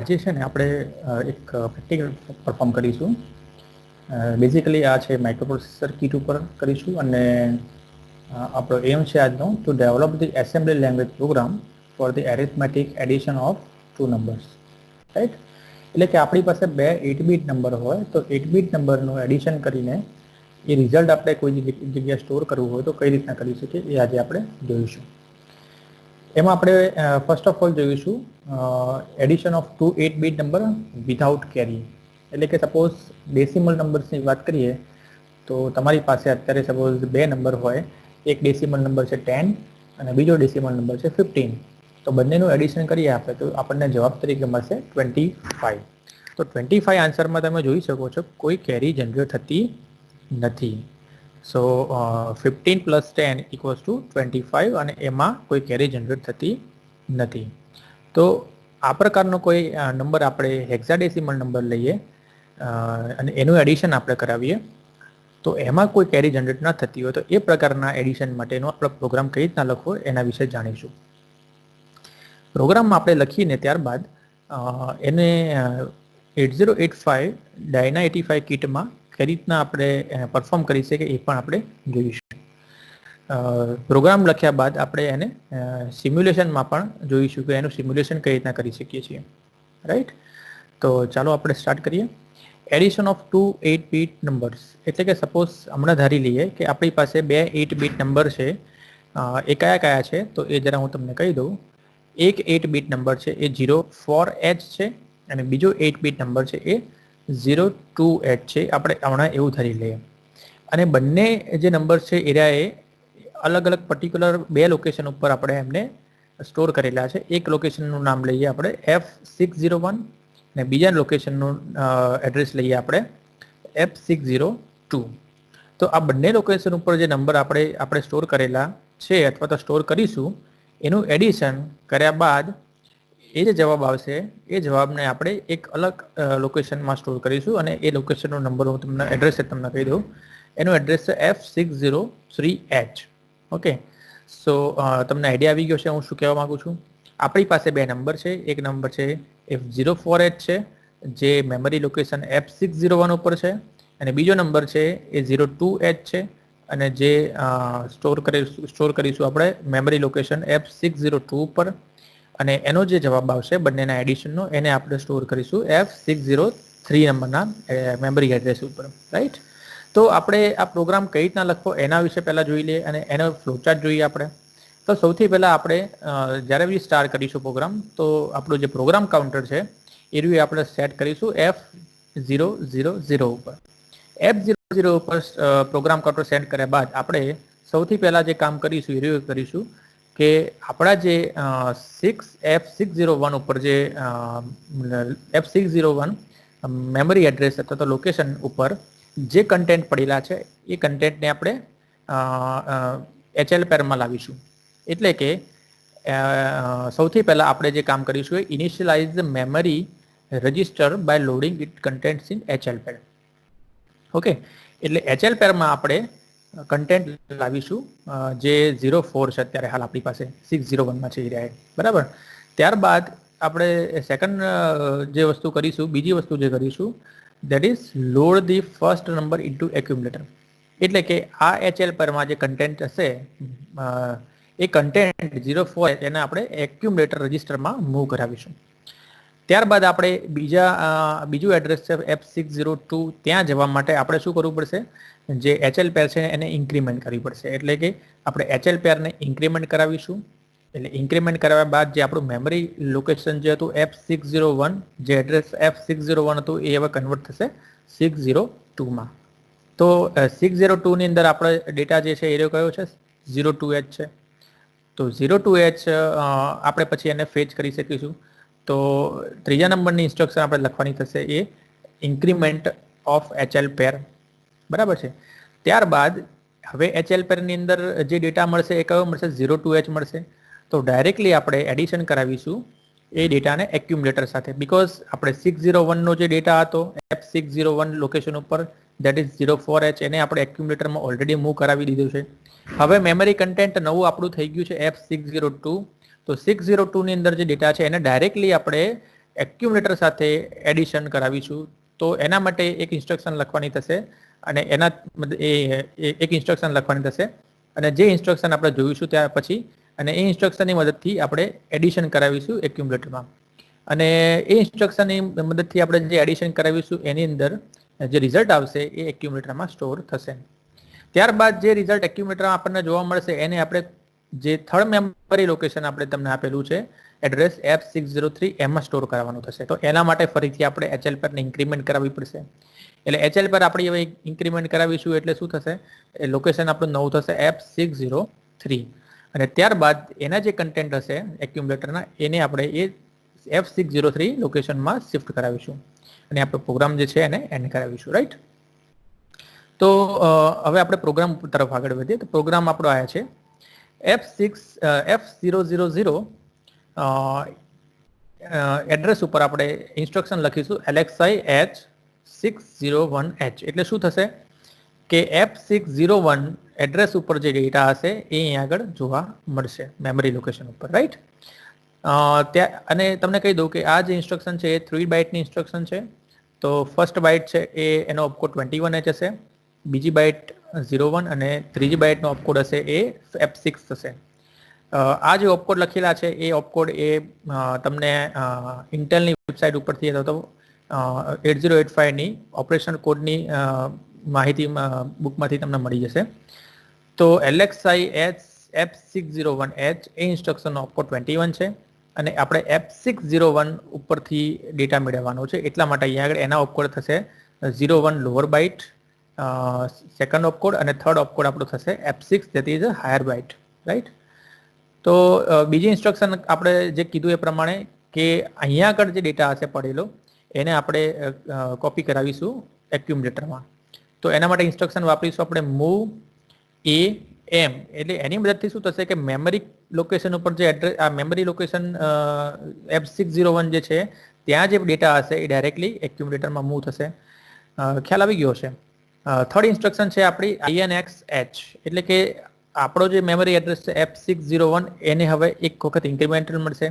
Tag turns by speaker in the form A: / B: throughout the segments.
A: આજે છે ને આપણે એક પ્રેક્ટિકલ પરફોર્મ કરીશું. બેઝિકલી આ છે માઇક્રોપ્રોસેસર કીટ ઉપર કરીશું અને આપણો એમ છે આજનો to develop the assembly language program for the arithmetic addition of two numbers, right. એટલે કે આપણી પાસે બે 8 બીટ નંબર હોય તો 8 બીટ નંબરનું એડિશન કરીને એ રિઝલ્ટ આપણે કોઈ જગ્યાએ સ્ટોર કરવું હોય તો કઈ રીતના કરી શકીએ એ આજે આપણે જોઈશું. એમાં આપણે ફર્સ્ટ ઓફ ઓલ જોઈશું addition of two 8 bit number without carry. એટલે કે સપોઝ ડેસિમલ નંબર્સની વાત કરીએ તો તમારી પાસે અત્યારે સપોઝ બે નંબર હોય, એક ડેસિમલ નંબર છે 10 અને બીજો ડેસિમલ નંબર છે 15. તો બંનેનું એડિશન કરીએ આપણે તો આપણને જવાબ તરીકે મળશે 25. તો 25 આન્સરમાં તમે જોઈ શકો છો કોઈ કેરી જનરેટ થતી નથી. સો 15 પ્લસ 10 ઇક્વલ્સ ટુ 25 અને એમાં કોઈ કેરી જનરેટ થતી નથી. તો આ પ્રકારનો કોઈ નંબર આપણે હેક્સાડેસિમલ નંબર લઈએ અને એનું એડિશન આપણે કરાવીએ તો એમાં કોઈ કેરી જનરેટ ન થતી હોય તો એ પ્રકારના એડિશન માટેનો આપણે પ્રોગ્રામ કઈ રીતના લખવો એના વિશે જાણીશું. પ્રોગ્રામમાં આપણે લખીને ત્યારબાદ એને 8085 ડાયના 85 કિટમાં કઈ રીતના આપણે પરફોર્મ કરી શકીએ એ પણ આપણે જોઈશું. પ્રોગ્રામ લખ્યા બાદ આપણે એને સિમ્યુલેશનમાં પણ જોઈશું કે એનું સિમ્યુલેશન કઈ રીતના કરી શકીએ છીએ, રાઈટ. તો ચાલો આપણે સ્ટાર્ટ કરીએ. Addition of two 8 bit numbers એટલે કે સપોઝ હમણાં ધારી લઈએ કે આપણી પાસે બે 8 બીટ નંબર છે. એ કયા કયા છે તો એ જરા હું તમને કહી દઉં. એક 8 બીટ નંબર છે એ 04H છે અને બીજો 8 બીટ નંબર છે એ 02H છે. આપણે હમણાં એવું ધારી લઈએ અને બંને જે નંબર છે એરિયાએ અલગ અલગ પર્ટિક્યુલર બે લોકેશન ઉપર આપણે એમને સ્ટોર કરેલા છે. એક લોકેશનનું નામ લઈએ આપણે F601 અને બીજા લોકેશનનું એડ્રેસ લઈએ આપણે F602. તો આ બંને લોકેશન ઉપર જે નંબર આપણે સ્ટોર કરેલા છે અથવા તો સ્ટોર કરીશું એનું એડિશન કર્યા બાદ એ જે જવાબ આવશે એ જવાબને આપણે એક અલગ લોકેશનમાં સ્ટોર કરીશું અને એ લોકેશનનો નંબર હું તમને એડ્રેસ તમને કહી દઉં. એનું એડ્રેસ છે F603H. ઓકે, સો તમને આઈડિયા આવી ગયો છે હું શું કહેવા માંગુ છું. આપણી પાસે બે નંબર છે. એક નંબર છે F04H છે જે મેમરી લોકેશન F601 ઉપર છે અને બીજો નંબર છે એ 02H છે અને જે સ્ટોર કરીશું આપણે મેમરી લોકેશન F602 ઉપર અને એનો જે જવાબ આવશે બંનેના એડિશનનો એને આપણે સ્ટોર કરીશું F603 નંબરના મેમરી એડ્રેસ ઉપર, રાઈટ. તો આપણે આ પ્રોગ્રામ કઈ રીતના લખવો એના વિશે પહેલાં જોઈ લઈએ અને એનો ફ્લોચાર્ટ જોઈએ આપણે. તો સૌથી પહેલાં આપણે જ્યારે બી સ્ટાર્ટ કરીશું પ્રોગ્રામ તો આપણું જે પ્રોગ્રામ કાઉન્ટર છે એ રહ્યું આપણે સેટ કરીશું F000 ઉપર. F00 ઉપર પ્રોગ્રામ કાઉન્ટર સેટ કર્યા બાદ આપણે સૌથી પહેલાં જે કામ કરીશું એ રહ્યું કરીશું કે આપણા જે F601 ઉપર જે F601 મેમરી એડ્રેસ અથવા તો લોકેશન ઉપર જે કન્ટેન્ટ પડેલા છે એ કન્ટેન્ટને આપણે HL પેરમાં લાવીશું. એટલે કે સૌથી પહેલાં આપણે જે કામ કરીશું એ initialize the memory register by loading it contents in HL pair. Okay, એટલે HL પેરમાં આપણે કન્ટેન્ટ લાવીશું જે 04 છે અત્યારે હાલ આપણી પાસે 601માં છે એ રહ્યા, બરાબર. ત્યારબાદ આપણે સેકન્ડ જે વસ્તુ કરીશું, બીજી વસ્તુ જે કરીશું that is load the first number into accumulator. એટલે કે આ HL પરમાં જે કન્ટેન્ટ હશે એ કન્ટેન્ટ 04 એને આપણે એક્યુમ્યુલેટર રજિસ્ટરમાં મૂવ કરાવીશું. ત્યારબાદ આપણે બીજું એડ્રેસ છે F602 ત્યાં જવા માટે આપણે શું કરવું પડશે, જે HL પેર છે એને ઇન્ક્રીમેન્ટ કરવી પડશે. એટલે કે આપણે HL પેરને ઇન્ક્રીમેન્ટ કરાવીશું. એટલે ઇન્ક્રીમેન્ટ કરાવ્યા બાદ જે આપણું મેમરી લોકેશન જે હતું F601 જે એડ્રેસ F601 હતું એ હવે કન્વર્ટ થશે 602માં. તો 602ની અંદર આપણે ડેટા જે છે એ રહ્યો કયો છે 02H છે. તો 02H આપણે પછી એને ફેચ કરી શકીશું. તો ત્રીજા નંબરની ઇન્સ્ટ્રક્શન આપણે લખવાની થશે એ ઇન્ક્રીમેન્ટ ઓફ HL પેર, બરાબર છે. ત્યારબાદ હવે HL પેરની અંદર જે ડેટા મળશે એ કયો મળશે 02H મળશે. તો ડાયરેક્ટલી આપણે એડિશન કરાવીશું એ ડેટાને એક્યુમ્યુલેટર સાથે, બીકોઝ આપણે 601નો જે ડેટા હતો F601 લોકેશન ઉપર દેટ ઇઝ 04H એને આપણે એક્યુમ્યુલેટરમાં ઓલરેડી મૂવ કરાવી દીધું છે. હવે મેમરી કન્ટેન્ટ નવું આપણું થઈ ગયું છે F602. તો 602ની અંદર જે ડેટા છે એને ડાયરેક્ટલી આપણે એક્યુમ્યુલેટર સાથે એડિશન કરાવીશું તો એના માટે એક ઇન્સ્ટ્રક્શન લખવાની થશે અને એના એક ઇન્સ્ટ્રક્શન લખવાની થશે અને જે ઇન્સ્ટ્રક્શન આપણે જોઈશું ત્યાર પછી અને એ ઇન્સ્ટ્રક્શનની મદદથી આપણે એડિશન કરાવીશું એક્યુમ્યુલેટરમાં અને એ ઇન્સ્ટ્રક્શનની મદદથી આપણે જે એડિશન કરાવીશું એની અંદર જે રિઝલ્ટ આવશે એ એક્યુમ્યુલેટરમાં સ્ટોર થશે. ત્યારબાદ જે રિઝલ્ટ એક્યુમ્યુલેટરમાં આપણને જોવા મળશે એને આપણે જે થર્ડ મેમરી લોકેશન આપણે તમને આપેલું છે એડ્રેસ F603 એમાં સ્ટોર કરવાનું થશે. તો એના માટે ફરીથી આપણે HL પર ઇન્ક્રીમેન્ટ કરાવવી પડશે. એટલે HL પર આપણે હવે ઇન્ક્રીમેન્ટ કરાવીશું એટલે શું થશે એ લોકેશન આપણું નવું થશે F603 અને ત્યારબાદ એના જે કન્ટેન્ટ હશે એક્યુમ્યુલેટરના એને આપણે એ F603 લોકેશનમાં શિફ્ટ કરાવીશું અને આપણો પ્રોગ્રામ જે છે એને એન્ડ કરાવીશું. રાઈટ. તો હવે આપણે પ્રોગ્રામ તરફ આગળ વધીએ. તો પ્રોગ્રામ આપણો આવ્યા છે F000 એડ્રેસ ઉપર આપણે ઇન્સ્ટ્રક્શન લખીશું LXI H601H. એટલે શું થશે કે F601 એડ્રેસ ઉપર જે ડેટા હશે એ અહીંયા આગળ જોવા મળશે મેમરી લોકેશન ઉપર. રાઈટ. અને તમને કહી દઉં કે આ જે ઇન્સ્ટ્રક્શન છે એ 3 બાઇટની ઇન્સ્ટ્રક્શન છે. તો ફર્સ્ટ બાઇટ છે એ એનો ઓપકોડ 21H હશે, બીજી બાઇટ 01 અને ત્રીજી બાઇટનો ઓપકોડ હશે એ F6 થશે. આ જે ઓપકોડ લખેલા છે એ ઓપકોડ એ તમને ઇન્ટેલની વેબસાઇટ ઉપરથી અથવા તો 8085ની ઓપરેશન કોડની માહિતી બુકમાંથી તમને મળી જશે. તો LXI F601H એ ઇન્સ્ટ્રક્શનનો ઓપકોડ 21 છે અને આપણે F601 ઉપરથી ડેટા મેળવવાનો છે એટલા માટે અહીંયા આગળ એના ઓપકોડ થશે 01 લોઅર બાઇટ, સેકન્ડ ઓપકોડ અને થર્ડ ઓપકોડ આપણો થશે F6 that is a higher byte. Right. તો બીજી ઇન્સ્ટ્રક્શન આપણે જે કીધું એ પ્રમાણે કે અહીંયા આગળ જે ડેટા હશે પડેલો એને આપણે કોપી કરાવીશું એક્યુમ્યુલેટરમાં. તો એના માટે ઇન્સ્ટ્રક્શન વાપરીશું આપણે મૂવ AM. એટલે એની મદદથી શું થશે કે મેમરી લોકેશન ઉપર જે એડ્રેસ આ મેમરી લોકેશન F601 જે છે ત્યાં જે ડેટા હશે એ ડાયરેક્ટલી એક્યુમ્યુલેટરમાં મૂવ થશે. ખ્યાલ આવી ગયો છે. થર્ડ ઇન્સ્ટ્રક્શન છે આપણી INXH. એટલે કે આપણો જે મેમરી એડ્રેસ છે F601 એને હવે એક વખત ઇન્ક્રીમેન્ટલ મળશે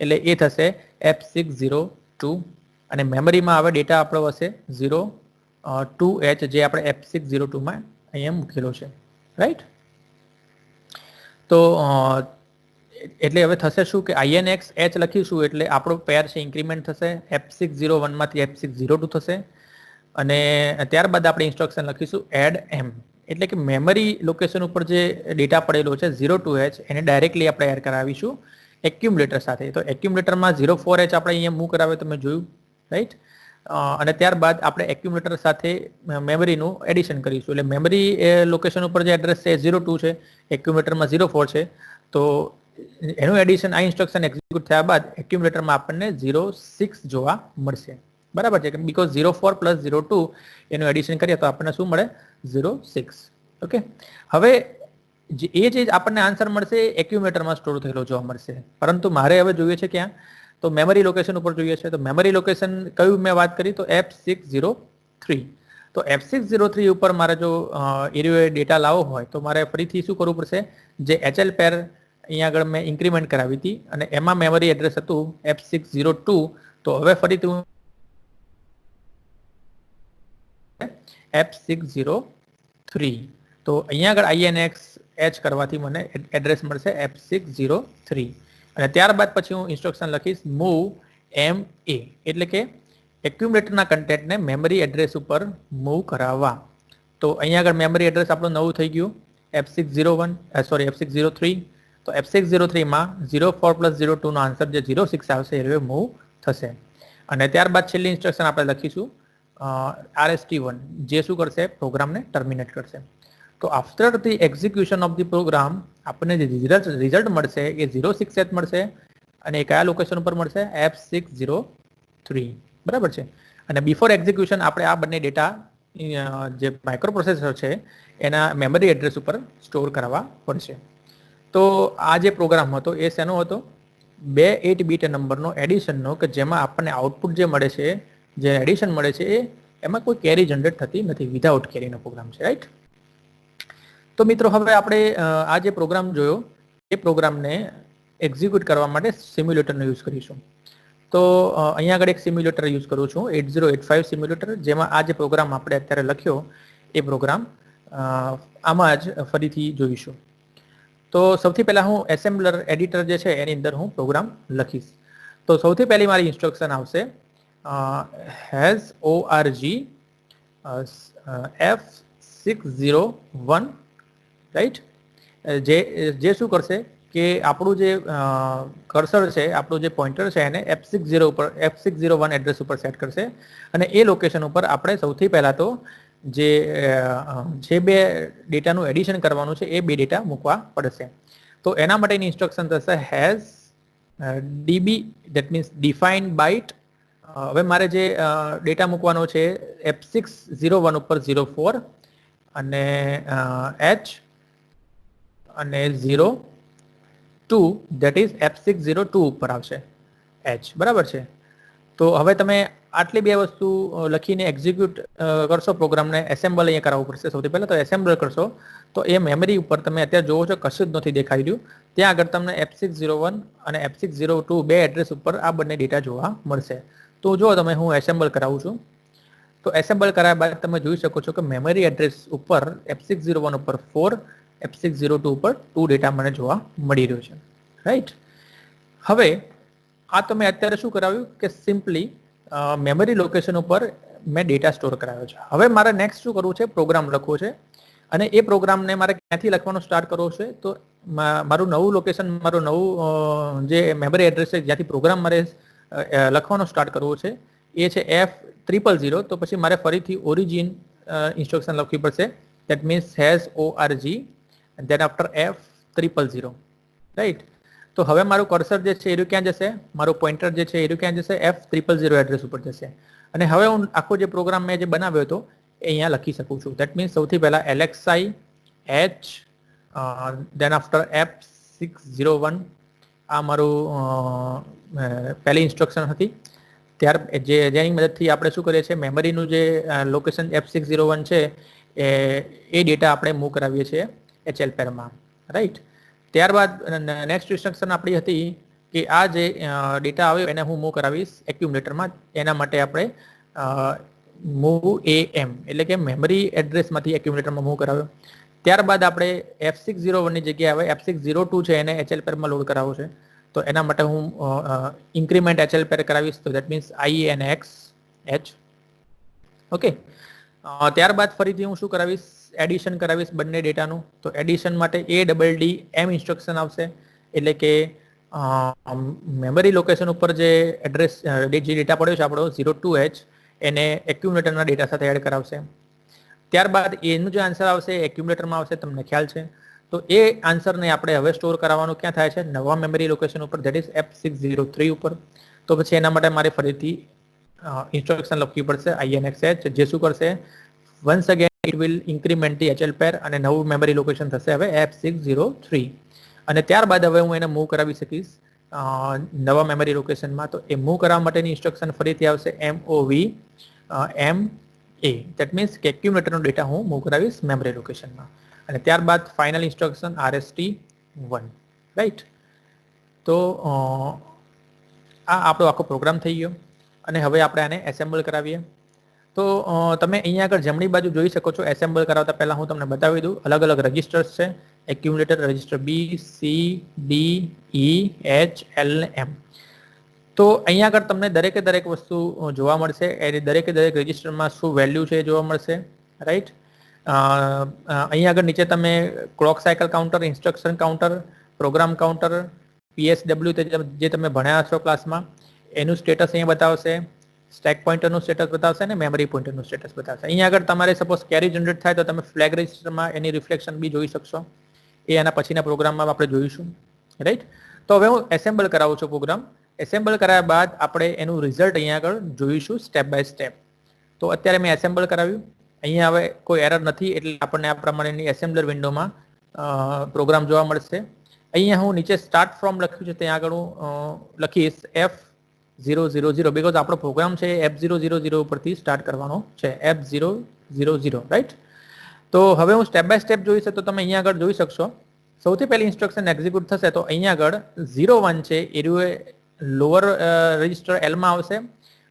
A: એટલે એ થશે F602 અને મેમરીમાં હવે ડેટા આપણો હશે 02H જે આપણે F602માં અહીંયા મૂકેલો છે. રાઈટ. તો એટલે હવે થશે શું કે INXH લખીશું એટલે આપણો પેર છે ઇન્ક્રીમેન્ટ થશે, F601 માંથી F602 થશે અને ત્યારબાદ આપણે ઇન્સ્ટ્રક્શન લખીશું એડ M. એટલે કે મેમરી લોકેશન ઉપર જે ડેટા પડેલો છે 02H એને ડાયરેક્ટલી આપણે એડ કરાવીશું એક્યુમ્યુલેટર સાથે. તો એક્યુમ્યુલેટરમાં 04H આપણે અહીંયા મૂવ કરાવે તમે જોયું. રાઈટ. અને ત્યારબાદ આપણે એક્યુમ્યુલેટર સાથે મેમરીનું એડિશન કરીશું. એટલે મેમરી લોકેશન ઉપર જે એડ્રેસ છે 02 છે, એક્યુમ્યુલેટરમાં 04 છે. તો એનું એડિશન આ ઇન્સ્ટ્રક્શન એક્ઝિક્યુટ થયા બાદ એક્યુમ્યુલેટરમાં આપણને 06 જોવા મળશે. બરાબર છે. બીકોઝ 04 પ્લસ 02 એનું એડિશન કરીએ તો આપણને શું મળે 06. ઓકે. હવે એ જે આપણને આન્સર મળશે એ એક્યુમ્યુલેટરમાં સ્ટોર થયેલો જોવા મળશે. પરંતુ મારે હવે જોઈએ છે ક્યાં તો મેમરી લોકેશન ઉપર જોઈએ છે. તો મેમરી લોકેશન કયું મેં વાત કરી તો F603. તો F603 ઉપર મારે જો એરિયો ડેટા લાવવો હોય તો મારે ફરીથી શું કરવું પડશે જે HL પેર અહીંયા આગળ મેં ઇન્ક્રીમેન્ટ કરાવી હતી અને એમાં મેમરી એડ્રેસ હતું F602. તો હવે ફરીથી F603. તો અહીંયા આગળ INXH કરવાથી મને એડ્રેસ મળશે F603 અને ત્યારબાદ પછી હું ઇન્સ્ટ્રક્શન લખીશ મૂવ MA. એટલે કે એક્યુમ્યુલેટરના કન્ટેન્ટને મેમરી એડ્રેસ ઉપર મૂવ કરાવવા. તો અહીંયા આગળ મેમરી એડ્રેસ આપણું નવું થઈ ગયું F603. તો F603માં 04 પ્લસ 02નો આન્સર જે 06 આવશે એ મૂવ થશે અને ત્યારબાદ છેલ્લી ઇન્સ્ટ્રક્શન આપણે લખીશું RST1 જે શું કરશે પ્રોગ્રામને ટર્મિનેટ કરશે. તો after the execution of the program આપણને જે રિઝલ્ટ મળશે એ 06H મળશે અને એ કયા લોકેશન ઉપર મળશે F603. બરાબર છે. અને બિફોર એક્ઝિક્યુશન આપણે આ બંને ડેટા જે માઇક્રો પ્રોસેસર છે એના મેમરી એડ્રેસ ઉપર સ્ટોર કરવા પડશે. તો આ જે પ્રોગ્રામ હતો એ શેનો હતો 2 8-બીટ નંબરનો એડિશનનો કે જેમાં આપણને આઉટપુટ જે મળે છે જે એડિશન મળે છે એમાં કોઈ કેરી જનરેટ થતી નથી, વિધાઉટ કેરીનો પ્રોગ્રામ છે. રાઈટ. તો મિત્રો હવે આપણે આ જે પ્રોગ્રામ જોયો એ પ્રોગ્રામને એક્ઝિક્યુટ કરવા માટે સિમ્યુલેટરનો યુઝ કરીશું. તો અહીંયા આગળ એક સિમ્યુલેટર યુઝ કરું છું 8085 સિમ્યુલેટર, જેમાં આ જે પ્રોગ્રામ આપણે અત્યારે લખ્યો એ પ્રોગ્રામ આમાં જ ફરીથી જોઈશું. તો સૌથી પહેલા હું એસેમ્બલર એડિટર જે છે એની અંદર હું પ્રોગ્રામ લખીશ. તો સૌથી પહેલી મારી ઇન્સ્ટ્રક્શન આવશે હેઝ org F601, રાઈટ. જે શું કરશે કે આપણું જે કર્સર છે, આપણું જે પોઇન્ટર છે એને F601 એડ્રેસ ઉપર સેટ કરશે અને એ લોકેશન ઉપર આપણે સૌથી પહેલા તો જે બે ડેટાનું એડિશન કરવાનું છે એ બે ડેટા મૂકવા પડશે. તો એના માટેની ઇન્સ્ટ્રક્શન થશે has DB, that means define byte. હવે મારે જે ડેટા મૂકવાનો છે F601 ઉપર 04 અને H અને 02, દેટ ઇઝ F602 ઉપર આવશે H, બરાબર છે. તો હવે તમે આટલી બે વસ્તુ લખીને એક્ઝિક્યુટ કરશો પ્રોગ્રામને, એસેમ્બલ અહીંયા કરાવવું પડશે. સૌથી પહેલાં તો એસેમ્બલ કરશો તો એ મેમરી ઉપર તમે અત્યારે જોવો છો કશું જ નથી દેખાઈ રહ્યું. ત્યાં આગળ તમને F601 અને F602 બે એડ્રેસ ઉપર આ બંને ડેટા જોવા મળશે. તો જો તમે હું એસેમ્બલ કરાવું છું તો એસેમ્બલ કરાયા બાદ તમે જોઈ શકો છો કે મેમરી એડ્રેસ ઉપર F601 ઉપર 4, F602 ઉપર 2 ડેટા મને જોવા મળી રહ્યો છે, રાઈટ. હવે આ તો મેં અત્યારે શું કરાવ્યું કે સિમ્પલી મેમરી લોકેશન ઉપર મેં ડેટા સ્ટોર કરાવ્યો છે. હવે મારે નેક્સ્ટ શું કરવું છે, પ્રોગ્રામ લખવો છે અને એ પ્રોગ્રામને મારે ક્યાંથી લખવાનું સ્ટાર્ટ કરવો છે. તો મારું નવું લોકેશન, મારું નવું જે મેમરી એડ્રેસ છે જ્યાંથી પ્રોગ્રામ મારે લખવાનો સ્ટાર્ટ કરવો છે એ છે F000. તો પછી મારે ફરીથી ઓરિજિન ઇન્સ્ટ્રક્શન લખવી પડશે, that means has org and then after F000, right. તો હવે મારું કર્સર જે છે એ ક્યાં જશે, મારું પોઇન્ટર જે છે એ ક્યાં જશે, F000 એડ્રેસ ઉપર જશે. અને હવે હું આખો જે પ્રોગ્રામ મેં જે બનાવ્યો હતો એ અહીંયા લખી શકું છું. દેટ મીન્સ સૌથી પહેલા LXI H then after F601, આ મારું પહેલી ઇન્સ્ટ્રક્શન હતી. જેની મદદથી આપણે શું કરીએ છીએ, મેમરીનું જે લોકેશન F601 છે એ ડેટા આપણે મૂવ કરાવીએ છીએ HLPARમાં, રાઈટ. ત્યારબાદ નેક્સ્ટ ઇન્સ્ટ્રક્શન આપણી હતી કે આ જે ડેટા આવ્યો એને હું મૂવ કરાવીશ એક્યુમ્યુલેટરમાં. એના માટે આપણે મૂવ AM એટલે કે મેમરી એડ્રેસમાંથી એક્યુમ્યુલેટરમાં મૂવ કરાવ્યો. ત્યારબાદ આપણે F601 ની જગ્યાએ હવે F602 છે એને HLPARમાં લોડ કરાવવો છે. તો એના માટે હું ઇન્ક્રીમેન્ટ HLPAR કરાવીશ, તો that means INX H, okay. ત્યારબાદ ફરીથી હું શું કરાવીશ, એડિશન કરાવીશ બંને ડેટાનું. તો એડિશન માટે ADDM ઇન્સ્ટ્રક્શન આવશે, એટલે કે મેમરી લોકેશન ઉપર જે એડ્રેસ જે ડેટા પડ્યો છે આપણો 02H એને એક્યુમ્યુલેટરના ડેટા સાથે એડ કરાવશે. ત્યારબાદ એનું જે આન્સર આવશે એક્યુમ્યુલેટરમાં આવશે, તમને ખ્યાલ છે. તો એ આન્સરને આપણે હવે સ્ટોર કરાવવાનું ક્યાં થાય છે, નવા મેમરી લોકેશન ઉપર, દેટ ઇઝ F603 ઉપર. તો પછી એના માટે મારે ફરીથી ઇન્સ્ટ્રક્શન લખવી પડશે INX H, જે શું કરશે, once again it will increment the HLPAR અને નવું મેમરી લોકેશન થશે હવે F603. અને ત્યારબાદ હવે હું એને મૂવ કરાવી શકીશ નવા મેમરી લોકેશનમાં. તો એ મૂવ કરવા માટેની ઇન્સ્ટ્રક્શન ફરીથી આવશે MOV MA, દેટ મીન્સ કે એક્યુમ્યુલેટરનો ડેટા હું મૂવ કરાવીશ મેમરી લોકેશનમાં. અને ત્યારબાદ ફાઇનલ ઇન્સ્ટ્રક્શન RST1, રાઈટ. તો આ આપણો આખો પ્રોગ્રામ થઈ ગયો અને હવે આપણે આને એસેમ્બલ કરાવીએ. તો તમે અહીંયા આગળ જમણી બાજુ જોઈ શકો છો. એસેમ્બલ કરાવતા પહેલા હું તમને બતાવી દઉં, અલગ અલગ રજિસ્ટર્સ છે. Accumulator register B, C, D, E, H, L ને M. તો અહીંયા આગળ તમને દરેકે દરેક વસ્તુ જોવા મળશે. એ દરેકે દરેક રજિસ્ટરમાં શું વેલ્યુ છે એ જોવા મળશે, રાઈટ. અહીંયા આગળ નીચે તમે clock cycle counter, instruction counter, program counter, PSW જે તમે ભણ્યા છો ક્લાસમાં એનું સ્ટેટસ અહીંયા બતાવશે, સ્ટેક પોઇન્ટરનું સ્ટેટસ બતાવશે અને મેમરી પોઇન્ટરનું સ્ટેટસ બતાવશે. અહીંયા આગળ તમારે સપોઝ કેરી જનરેટ થાય તો તમે ફ્લેગ રજિસ્ટરમાં એની રિફ્લેક્શન બી જોઈ શકશો. એ આના પછીના પ્રોગ્રામમાં આપણે જોઈશું, રાઈટ. તો હવે હું એસેમ્બલ કરાવું છું પ્રોગ્રામ. એસેમ્બલ કરાયા બાદ આપણે એનું રિઝલ્ટ અહીંયા આગળ જોઈશું સ્ટેપ બાય સ્ટેપ. તો અત્યારે મેં એસેમ્બલ કરાવ્યું, અહીંયા હવે કોઈ એરર નથી એટલે આપણને આ પ્રમાણેની એસેમ્બલર વિન્ડોમાં પ્રોગ્રામ જોવા મળશે. અહીંયા હું નીચે સ્ટાર્ટ ફ્રોમ લખ્યું છે ત્યાં આગળ હું લખીશ F000, બીકોઝ આપણો પ્રોગ્રામ છે F000 ઉપરથી સ્ટાર્ટ કરવાનો છે, F000, રાઈટ. તો હવે હું સ્ટેપ બાય સ્ટેપ જોઈશ તો તમે અહીંયા આગળ જોઈ શકશો. સૌથી પહેલી ઇન્સ્ટ્રક્શન એક્ઝિક્યુટ થશે તો અહીંયા આગળ 01 છે એ લોઅર રજિસ્ટર L માં આવશે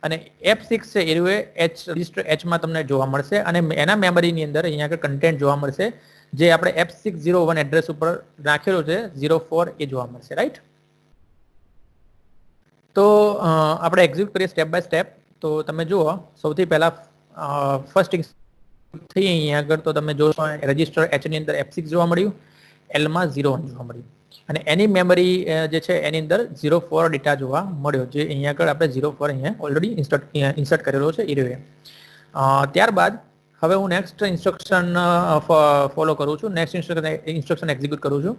A: અને F6 છે એ H રજિસ્ટર H માં તમને જોવા મળશે અને એના મેમરીની અંદર અહીંયા આગળ કન્ટેન્ટ જોવા મળશે જે આપણે F601 એડ્રેસ ઉપર નાખેલો છે 04 એ જોવા મળશે, રાઈટ? તો આપણે એક્ઝિક્યુટ કરીએ સ્ટેપ બાય સ્ટેપ. તો તમે જુઓ સૌથી પહેલા ફર્સ્ટ થઈ અહીંયા આગળ તો તમે જોશો રજિસ્ટર H ની અંદર F6 જોવા મળ્યું, L માં 01 જોવા મળ્યું અને એની મેમરી જે છે એની અંદર 04 ડેટા જોવા મળ્યો જે અહીંયા આગળ આપણે 04 અહીંયા ઓલરેડી ઇન્સર્ટ કરેલો છે એ રહ્યો. ત્યારબાદ હવે હું નેક્સ્ટ ઇન્સ્ટ્રક્શન ફોલો કરું છું, નેક્સ્ટ ઇન્સ્ટ્રક્શન એક્ઝિક્યુટ કરું છું.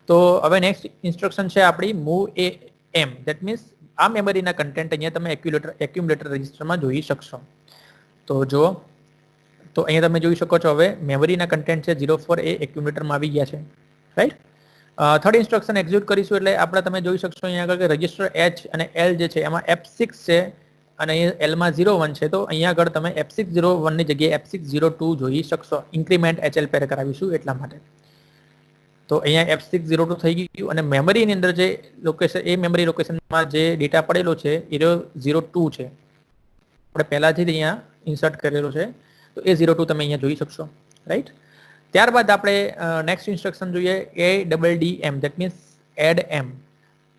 A: તો હવે નેક્સ્ટ ઇન્સ્ટ્રક્શન છે આપણી મૂવ AM. ધેટ મીન્સ આ મેમરીના કન્ટેન્ટ અહીંયા તમે એક્યુમ્યુલેટર રજિસ્ટરમાં જોઈ શકશો. તો જો તો અહીંયા તમે જોઈ શકો છો હવે મેમરીના કન્ટેન્ટ છે 04 એ એક્યુમ્યુલેટરમાં આવી ગયા છે, રાઈટ? થર્ડ ઇન્સ્ટ્રક્શન એક્ઝિક્યુટ કરીશું એટલે આપણે તમે જોઈ શકશો અહીંયા આગળ કે રજિસ્ટર H અને L જે છે એમાં F6 છે અને L માં 01 છે. તો અહીંયા આગળ તમે F601 ની જગ્યાએ F602 જોઈ શકશો. ઇન્ક્રીમેન્ટ HL પેર કરાવીશું એટલા માટે. તો અહીંયા F602 થઈ ગયું અને મેમરીની અંદર જે લોકેશન એ મેમરી લોકેશનમાં જે ડેટા પડેલો છે એ 02 છે. આપણે પહેલાથી જ અહીંયા ઇન્સર્ટ કરેલો છે તો એ 02 તમે અહીંયા જોઈ શકશો, રાઈટ? ત્યારબાદ આપણે નેક્સ્ટ ઇન્સ્ટ્રક્શન જોઈએ ADDM. That means add M.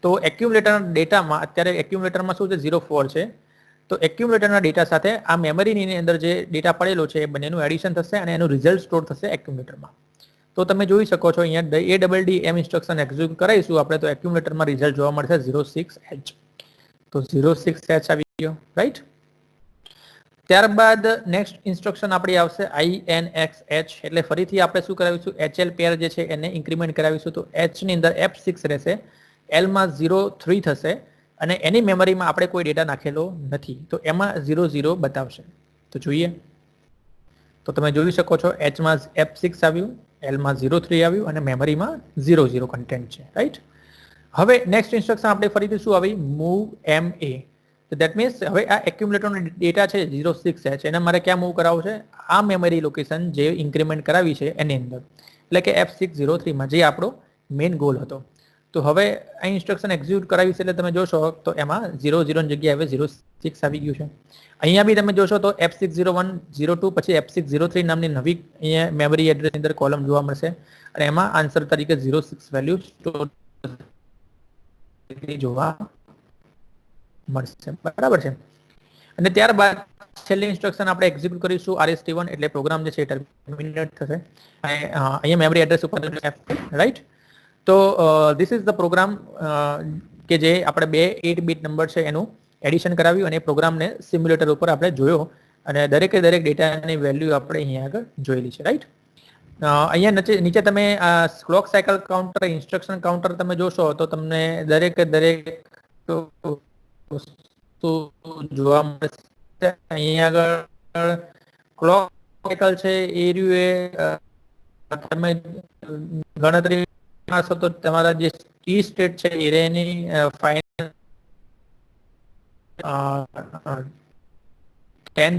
A: તો એક્યુમ્યુલેટરના ડેટામાં અત્યારે એક્યુમ્યુલેટરમાં શું છે 04 છે. તો એક્યુમ્યુલેટરના ડેટા સાથે આ મેમરીની અંદર જે ડેટા પડેલો છે એ બંનેનું એડિશન થશે અને એનું રિઝલ્ટ સ્ટોર થશે એક્યુમ્યુલેટરમાં. તો તમે જોઈ શકો છો અહીંયા ADDM ઇન્સ્ટ્રક્શન એક્ઝિક્યુટ કરાવીશું આપણે તો એક્યુમ્યુલેટરમાં રિઝલ્ટ જોવા મળશે 06H. તો 06H આવી ગયો, રાઈટ? ત્યારબાદ નેક્સ્ટ ઇન્સ્ટ્રક્શન આપણી આવશે INXH. એટલે ફરીથી આપણે શું કરાવીશું HL પેર જે છે એને ઇન્ક્રીમેન્ટ કરાવીશું. તો H ની અંદર F6 રહેશે, L માં 03 થશે અને એની મેમરીમાં આપણે કોઈ ડેટા નાખેલો નથી તો એમાં 00 બતાવશે. તો જોઈએ તો તમે જોઈ શકો છો H માં F6 આવ્યું, L માં 03 આવ્યું અને મેમરીમાં 00 કન્ટેન્ટ છે, રાઈટ? હવે નેક્સ્ટ ઇન્સ્ટ્રક્શન આપણે ફરીથી શું આવી મૂવ MA. તો ધેટ મીન્સ હવે આ એક્યુમ્યુલેટરનો ડેટા છે 06H એને મારે ક્યાં મૂવ કરાવવું છે? આ મેમરી લોકેશન જે ઇન્ક્રીમેન્ટ કરાવી છે એની અંદર, એટલે કે F603 માં જે આપણો મેઇન ગોલ હતો. તો હવે આ ઇન્સ્ટ્રક્શન એક્ઝિક્યુટ કરાવી છે એટલે તમે જોશો તો એમાં 00 ની જગ્યાએ હવે 06 આવી ગયું છે. અહીંયા બી તમે જોશો તો F601 02 પછી F603 નામની નવી અહીંયા મેમરી એડ્રેસ અંદર કોલમ જોવા મળશે અને એમાં આન્સર તરીકે 06 વેલ્યુ સ્ટોર જોવા મળશે, બરાબર છે? અને ત્યારબાદ છેલ્લી ઇન્સ્ટ્રક્શન આપણે એક્ઝિક્યુટ કરીશું RST1 એટલે પ્રોગ્રામ જે છે ટર્મિનેટ થશે અને અહીંયા મેમરી એડ્રેસ ઉપર રાઈટ. તો ધીસ ઇઝ ધ પ્રોગ્રામ કે જે આપણે બે 8-બીટ નંબર છે એનું એડિશન કરાવ્યું અને એ પ્રોગ્રામને સિમ્યુલેટર ઉપર આપણે જોયો અને દરેકે દરેક ડેટાની વેલ્યુ આપણે અહીંયા આગળ જોયેલી છે, રાઈટ? અહીંયા નીચે તમે clock cycle counter instruction counter તમે જોશો તો તમને દરેકે દરેક વસ્તુ જોવા મળશે. અહીંયા આગળ ક્લોક સાયકલ છે એ તમે ગણતરી કરશો તો તમારા જે ટી સ્ટેટ છે એની final 10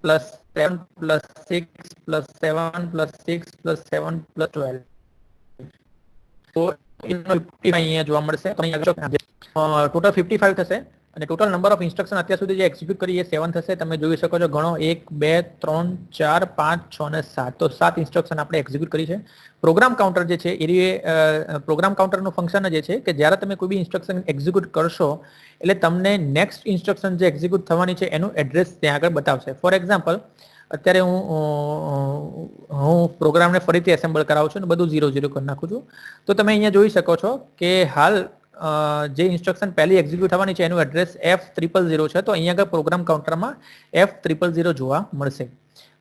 A: plus 7 plus 6 plus 7 plus 6 plus 7 plus 12. તો એનો 55 અહીંયા જોવા મળશે. તો અહીંયા ટોટલ 55 થશે અને ટોટલ નંબર ઓફ ઇન્સ્ટ્રક્શન અત્યાર સુધી જે એક્ઝિક્યુટ કરી એ 7 થશે. તમે જોઈ શકો છો ઘણો 1 2 3 4 5 6 અને 7 તો 7 ઇન્સ્ટ્રક્શન આપણે એક્ઝિક્યુટ કરી છે. પ્રોગ્રામ કાઉન્ટર જે છે એ પ્રોગ્રામ કાઉન્ટરનું ફંક્શન જે છે કે જ્યારે તમે કોઈ બી ઇન્સ્ટ્રક્શન એક્ઝિક્યુટ કરશો એટલે તમને નેક્સ્ટ ઇન્સ્ટ્રક્શન જે એક્ઝિક્યુટ થવાની છે એનું એડ્રેસ ત્યાં આગળ બતાવશે. ફોર એક્ઝામ્પલ અત્યારે હું પ્રોગ્રામને ફરીથી એસેમ્બલ કરાવું છું અને બધું 0-0 કરી નાખું છું. તો તમે અહીંયા જોઈ શકો છો કે હાલ જે ઇન્સ્ટ્રક્શન પહેલી એક્ઝિક્યુટ થવાની છે એનું એડ્રેસ F000 છે. તો અહીંયા આગળ પ્રોગ્રામ કાઉન્ટરમાં F000 જોવા મળશે.